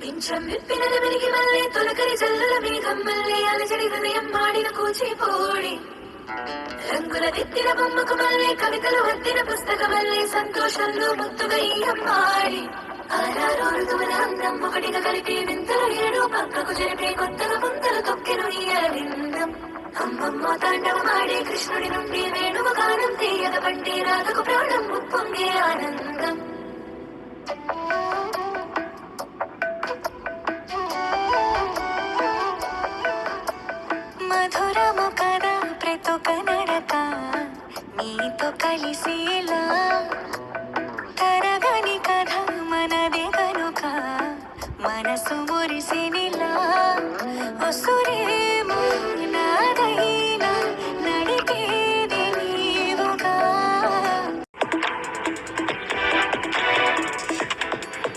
పింఛం విప్పినది వెలిగి మళ్ళీ తొలకరి జల్లుల మేఘం మళ్ళీ అలజడి హృదయం మాడిన కూచిపోడి రంగుల దిద్దిన బొమ్మకు మళ్ళీ కవితలు వద్దిన పుస్తక మళ్ళీ సంతోషంలో ముద్దుగా ఈయమ్మాడి ఆరారో ఋతువుల అందం ఒకటిగా కలిపి వింతలు ఏడు పక్కకు జరిపే కొత్తగా పుంతలు తొక్కెను ఈయల విందం అమ్మమ్మ తాండవమాడే కృష్ణుడి నుండి వేణువు గానం తీయగ పండి రాధకు ప్రాణం ఉప్పొంగే ఆనందం. మధురము కదా ప్రతొక నడక నీతో కలిసేలా తరగని కథ మనదే కనుక మనసు మురిసి